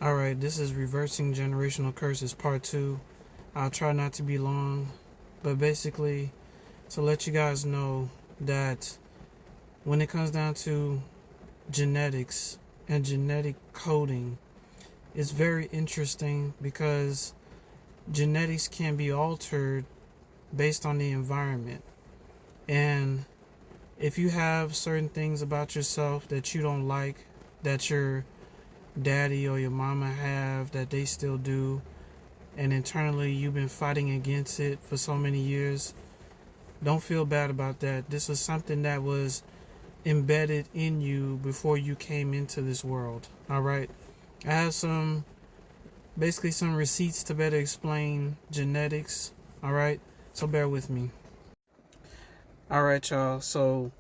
Alright, this is Reversing Generational Curses Part 2. I'll try not to be long, but basically to let you guys know that when it comes down to genetics and genetic coding, it's very interesting because genetics can be altered based on the environment. And if you have certain things about yourself that you don't like, that your daddy or your mama have, that they still do, and internally you've been fighting against it for so many years, don't feel bad about that. This was something that was embedded in you before you came into this world. Alright, I have some receipts to better explain genetics. Alright, so bear with me. Alright, y'all, so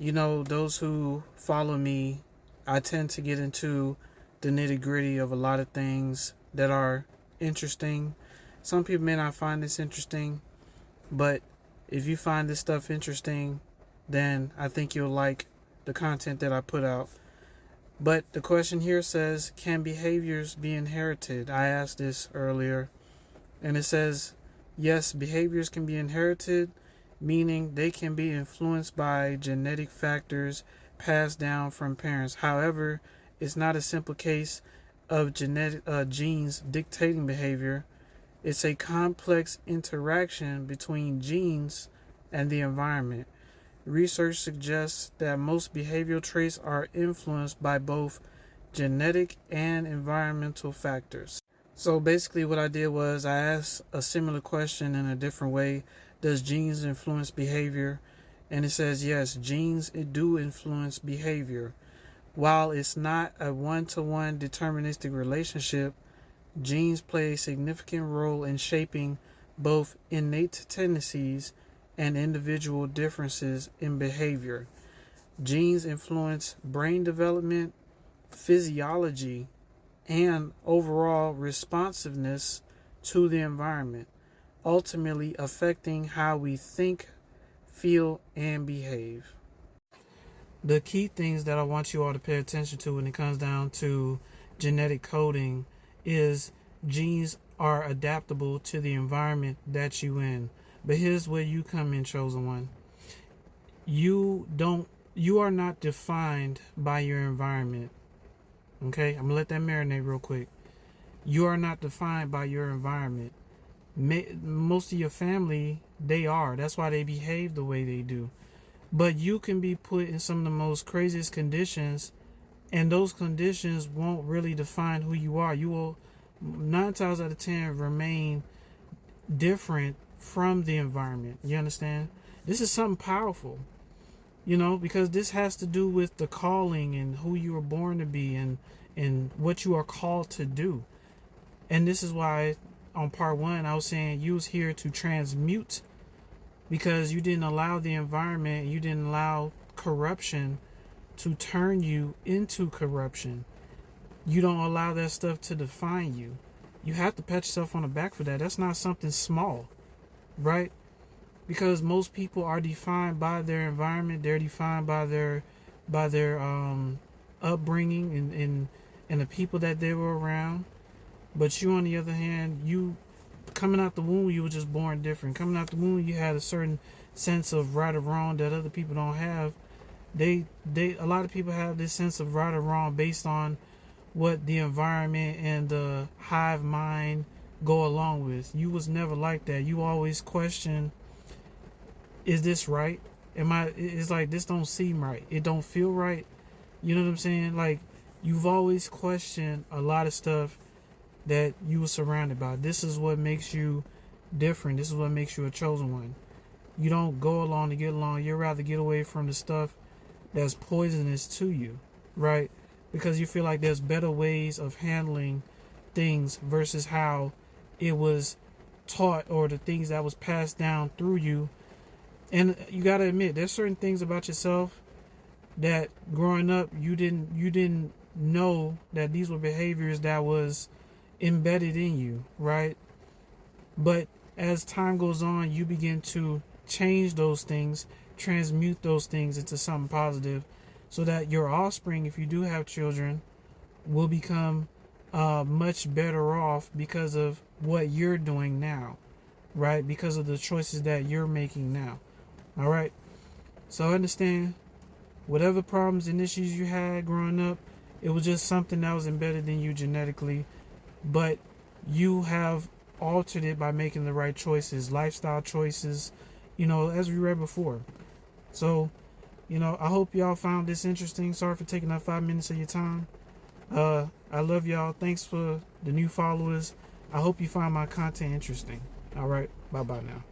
those who follow me, I tend to get into the nitty-gritty of a lot of things that are interesting. Some people may not find this interesting, but if you find this stuff interesting, then I think you'll like the content that I put out. But the question here says, can behaviors be inherited? I asked this earlier, and it says, yes, behaviors can be inherited, meaning they can be influenced by genetic factors passed down from parents. However, it's not a simple case of genes dictating behavior. It's a complex interaction between genes and the environment. Research suggests that most behavioral traits are influenced by both genetic and environmental factors. So basically what I did was I asked a similar question in a different way. Does genes influence behavior? And it says yes, genes do influence behavior. While it's not a one-to-one deterministic relationship, genes play a significant role in shaping both innate tendencies and individual differences in behavior. Genes influence brain development, physiology, and overall responsiveness to the environment, ultimately affecting how we think, feel, and behave. The key things that I want you all to pay attention to when it comes down to genetic coding is genes are adaptable to the environment that you in. But here's where you come in, chosen one. You are not defined by your environment. Okay, I'm gonna let that marinate real quick. You are not defined by your environment. Most of your family, they are. That's why they behave the way they do. But you can be put in some of the most craziest conditions, and those conditions won't really define who you are. You will 9 times out of 10 remain different from the environment. You understand? This is something powerful, because this has to do with the calling and who you were born to be and what you are called to do. And this is why on part 1 I was saying you was here to transmute, because you didn't allow the environment, you didn't allow corruption to turn you into corruption. You don't allow that stuff to define you. You have to pat yourself on the back for that. That's not something small, right? Because most people are defined by their environment. They're defined by their upbringing and the people that they were around. But you, on the other hand, you coming out the womb, you were just born different. Coming out the womb, you had a certain sense of right or wrong that other people don't have. A lot of people have this sense of right or wrong based on what the environment and the hive mind go along with. You was never like that. You always question, is this right? It's like, this don't seem right. It don't feel right. You know what I'm saying? Like, you've always questioned a lot of stuff that you were surrounded by. This is what makes you different. This is what makes you a chosen one. You don't go along to get along. You'd rather get away from the stuff that's poisonous to you, right? Because you feel like there's better ways of handling things versus how it was taught or the things that was passed down through you. And you got to admit, there's certain things about yourself that growing up you didn't know that these were behaviors that was embedded in you, right? But as time goes on, you begin to change those things, transmute those things into something positive, so that your offspring, if you do have children, will become much better off because of what you're doing now, right? Because of the choices that you're making now. All right. So understand, whatever problems and issues you had growing up, it was just something that was embedded in you genetically, but you have altered it by making the right choices, lifestyle choices, as we read before. So, I hope y'all found this interesting. Sorry for taking up 5 minutes of your time. I love y'all. Thanks for the new followers. I hope you find my content interesting. All right. Bye bye now.